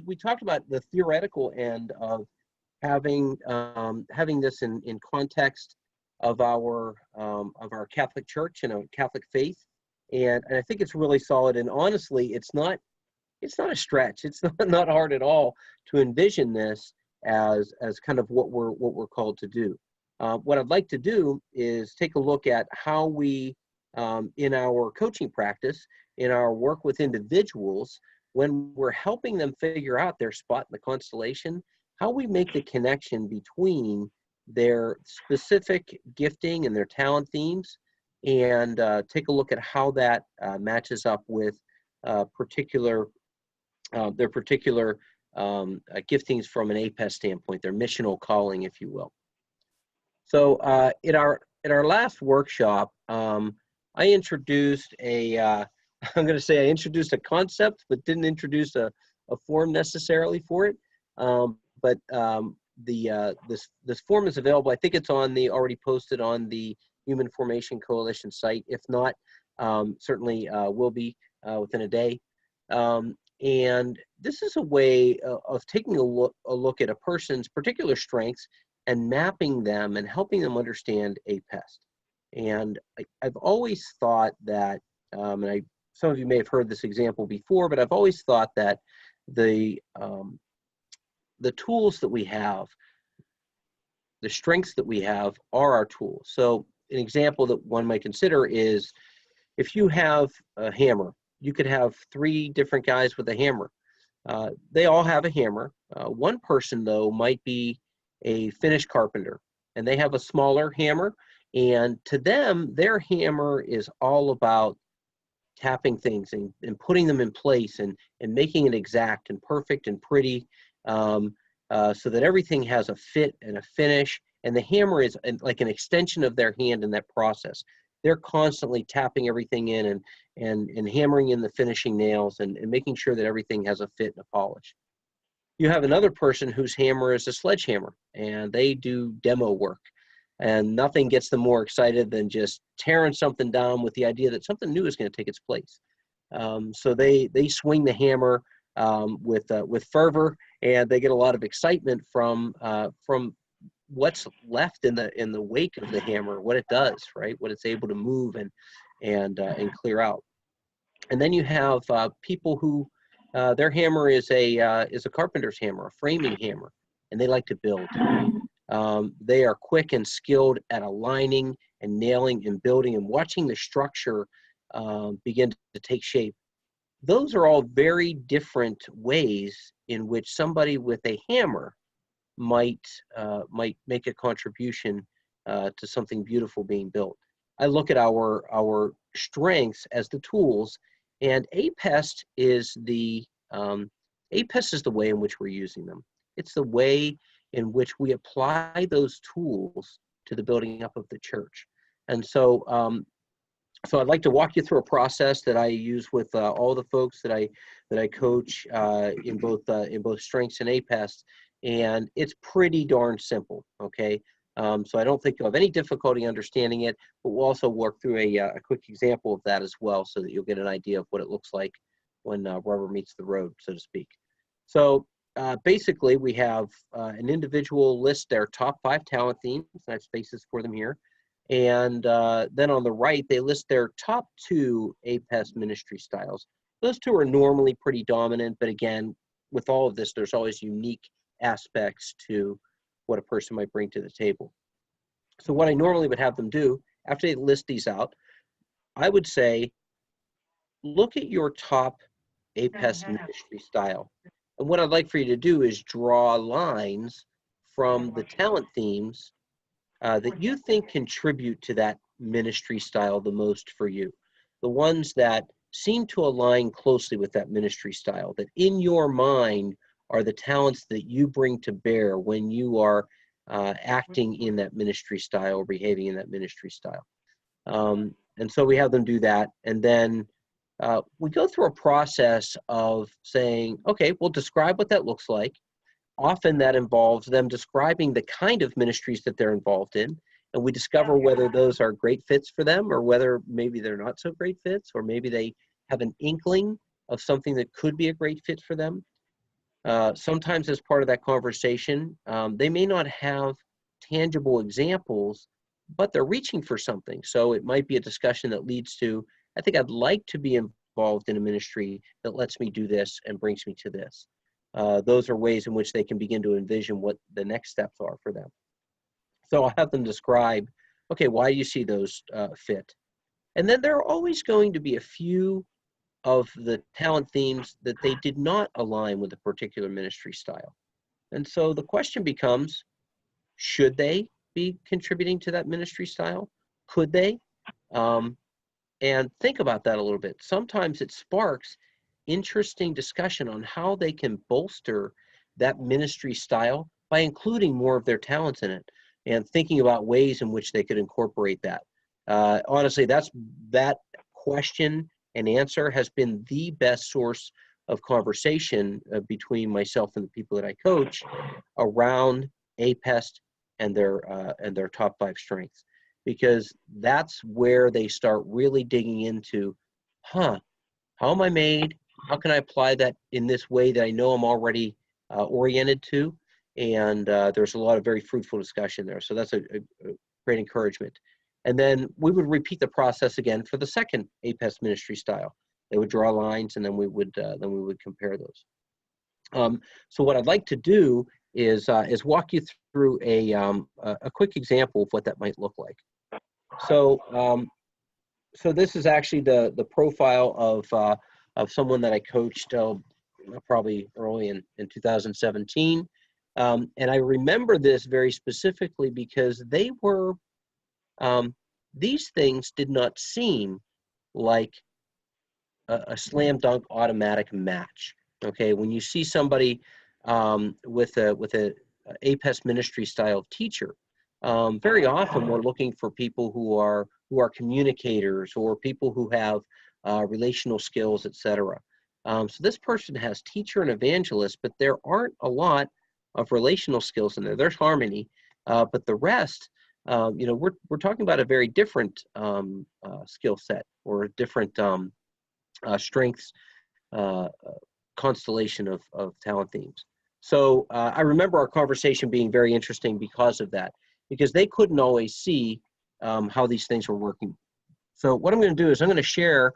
we talked about the theoretical end of having this in context of our Catholic Church and our Catholic faith, and I think it's really solid. And honestly, it's not a stretch. It's not hard at all to envision this as kind of what we're called to do. What I'd like to do is take a look at how we, in our coaching practice, in our work with individuals, when we're helping them figure out their spot in the constellation, how we make the connection between their specific gifting and their talent themes, and take a look at how that matches up with their particular giftings from an APEST standpoint, their missional calling, if you will. So in our last workshop, I introduced I introduced a concept, but didn't introduce a form necessarily for it. This form is available. I think it's already posted on the Human Formation Coalition site. If not, certainly will be within a day. And this is a way of taking a look at a person's particular strengths and mapping them and helping them understand APEST. And I've always thought that, some of you may have heard this example before, but I've always thought that the tools that we have, the strengths that we have, are our tools. So an example that one might consider is, if you have a hammer, you could have 3 different guys with a hammer. They all have a hammer. One person, though, might be a finished carpenter, and they have a smaller hammer, and to them, their hammer is all about tapping things and putting them in place and making it exact and perfect and pretty, so that everything has a fit and a finish, and the hammer is like an extension of their hand in that process. They're constantly tapping everything in and hammering in the finishing nails and making sure that everything has a fit and a polish. You have another person whose hammer is a sledgehammer, and they do demo work, and nothing gets them more excited than just tearing something down with the idea that something new is going to take its place. So they swing the hammer with fervor, and they get a lot of excitement from what's left in the wake of the hammer, what it does, right? What it's able to move and clear out. And then you have people who their hammer is a carpenter's hammer, a framing hammer, and they like to build. They are quick and skilled at aligning and nailing and building and watching the structure begin to take shape. Those are all very different ways in which somebody with a hammer might make a contribution to something beautiful being built. I look at our strengths as the tools, and APEST is the way in which we're using them. It's the way in which we apply those tools to the building up of the church. And so I'd like to walk you through a process that I use with all the folks that I coach in both strengths and APEST, and it's pretty darn simple. Okay, so I don't think you'll have any difficulty understanding it, but we'll also work through a quick example of that as well, so that you'll get an idea of what it looks like when rubber meets the road, so to speak. So basically, we have an individual list their top 5 talent themes. I have spaces for them here. And then on the right, they list their top 2 APEST ministry styles. Those 2 are normally pretty dominant, but again, with all of this, there's always unique aspects to what a person might bring to the table. So what I normally would have them do, after they list these out, I would say, look at your top APEST ministry style. And what I'd like for you to do is draw lines from the talent themes that you think contribute to that ministry style the most for you. The ones that seem to align closely with that ministry style, that in your mind are the talents that you bring to bear when you are acting in that ministry style or behaving in that ministry style. And so we have them do that. And then we go through a process of saying, okay, we'll describe what that looks like. Often that involves them describing the kind of ministries that they're involved in, and we discover whether those are great fits for them or whether maybe they're not so great fits, or maybe they have an inkling of something that could be a great fit for them. Sometimes as part of that conversation, they may not have tangible examples, but they're reaching for something. So it might be a discussion that leads to, I think I'd like to be involved in a ministry that lets me do this and brings me to this. Those are ways in which they can begin to envision what the next steps are for them. So I'll have them describe, okay, why do you see those fit? And then there are always going to be a few of the talent themes that they did not align with a particular ministry style. And so the question becomes, should they be contributing to that ministry style? Could they? And think about that a little bit. Sometimes it sparks interesting discussion on how they can bolster that ministry style by including more of their talents in it and thinking about ways in which they could incorporate that. Honestly, that question and answer has been the best source of conversation between myself and the people that I coach around APEST and their top 5 strengths, because that's where they start really digging into, how am I made? How can I apply that in this way that I know I'm already oriented to? And there's a lot of very fruitful discussion there. So that's a great encouragement. And then we would repeat the process again for the second APEST ministry style. They would draw lines, and then we would compare those. So what I'd like to do is walk you through a quick example of what that might look like. So so this is actually the profile of someone that I coached probably early in 2017. And I remember this very specifically because they were, these things did not seem like a slam dunk automatic match. Okay, when you see somebody with a APEST ministry style teacher, very often we're looking for people who are communicators or people who have relational skills, etc. So this person has teacher and evangelist, but there aren't a lot of relational skills in there. There's harmony, but the rest, we're talking about a very different skill set or a different strengths constellation of talent themes. So I remember our conversation being very interesting because of that, because they couldn't always see how these things were working. So what I'm going to do is I'm going to share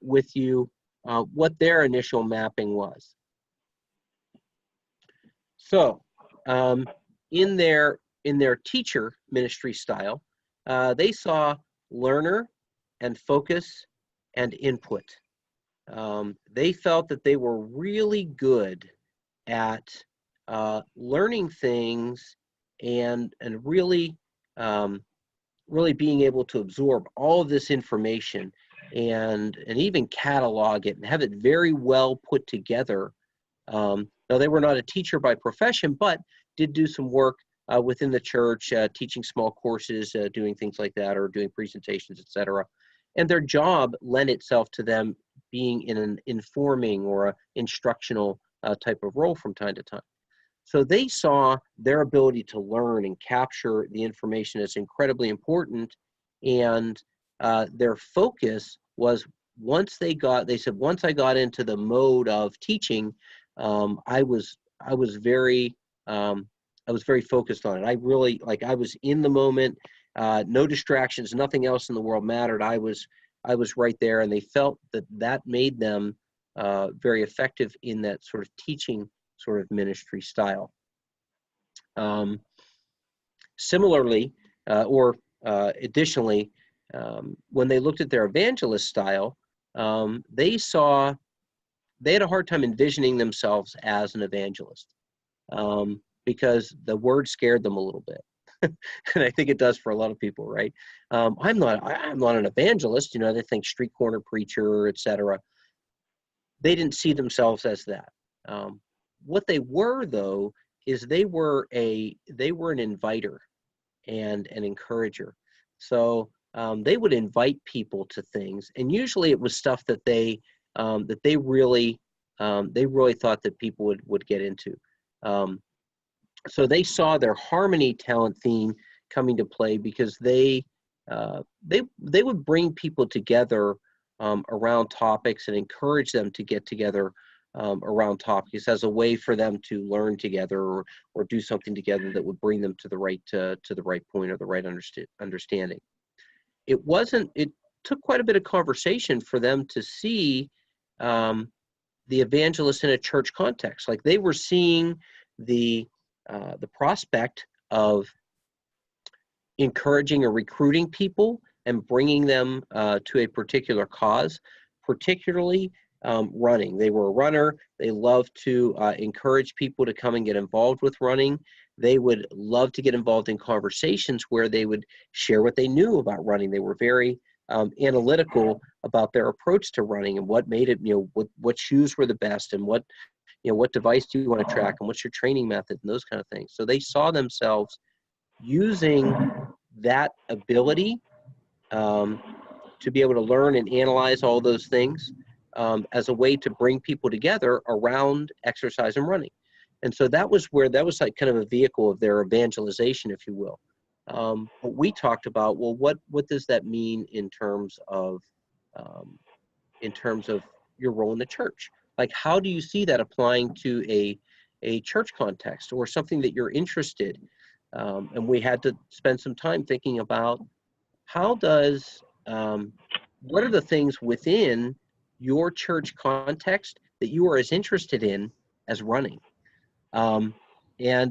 with you what their initial mapping was. So in their teacher ministry style, they saw learner and focus and input. They felt that they were really good at learning things and really really being able to absorb all of this information and even catalog it and have it very well put together. Now, they were not a teacher by profession, but did do some work within the church, teaching small courses, doing things like that, or doing presentations, etc. And their job lent itself to them being in an informing or a instructional type of role from time to time. So they saw their ability to learn and capture the information as incredibly important, and their focus was once I got into the mode of teaching, I was very focused on it. I really, I was in the moment, no distractions, nothing else in the world mattered. I was right there, and they felt that made them very effective in that sort of teaching sort of ministry style. Similarly, additionally, when they looked at their evangelist style, they had a hard time envisioning themselves as an evangelist because the word scared them a little bit. And I think it does for a lot of people, right? I'm not an evangelist, they think street corner preacher, etc. They didn't see themselves as that. What they were, though, is they were an inviter and an encourager. So they would invite people to things, and usually it was stuff that they really thought that people would get into. So they saw their harmony talent theme coming to play because they would bring people together around topics and encourage them to get together around topics as a way for them to learn together, or do something together that would bring them to the right point, or the right understanding. It took quite a bit of conversation for them to see the evangelists in a church context. Like, they were seeing the prospect of encouraging or recruiting people and bringing them to a particular cause, particularly running. They were a runner. They loved to encourage people to come and get involved with running. They would love to get involved in conversations where they would share what they knew about running. They were very analytical about their approach to running, and what made it, what shoes were the best, and what device do you want to track, and what's your training method, and those kind of things. So they saw themselves using that ability to be able to learn and analyze all those things as a way to bring people together around exercise and running. And so that was like kind of a vehicle of their evangelization, if you will. But we talked about, well, what does that mean in terms of your role in the church? Like, how do you see that applying to a church context, or something that you're interested? And we had to spend some time thinking about what are the things within your church context that you are as interested in as running? And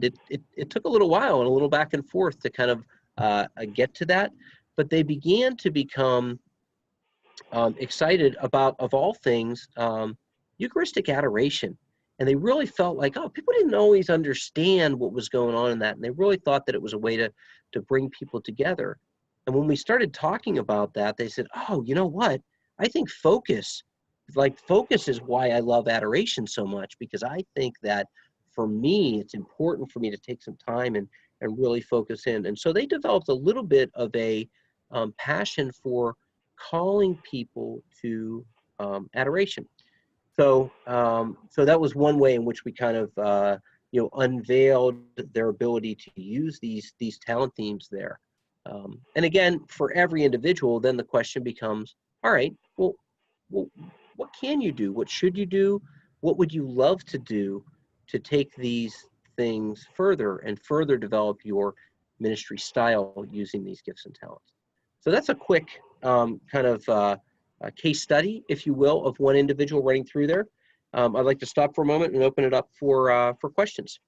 it took a little while and a little back and forth to kind of get to that, but they began to become excited about, of all things, Eucharistic adoration. And they really felt like, people didn't always understand what was going on in that. And they really thought that it was a way to bring people together. And when we started talking about that, they said, oh, you know what? I think focus is why I love adoration so much, because I think that for me, it's important for me to take some time and really focus in. And so they developed a little bit of a passion for calling people to adoration. So that was one way in which we kind of unveiled their ability to use these talent themes there. And again, for every individual, then the question becomes, all right, well, what can you do? What should you do? What would you love to do to take these things further and further develop your ministry style using these gifts and talents? So that's a quick kind of a case study, if you will, of one individual running through there. I'd like to stop for a moment and open it up for questions.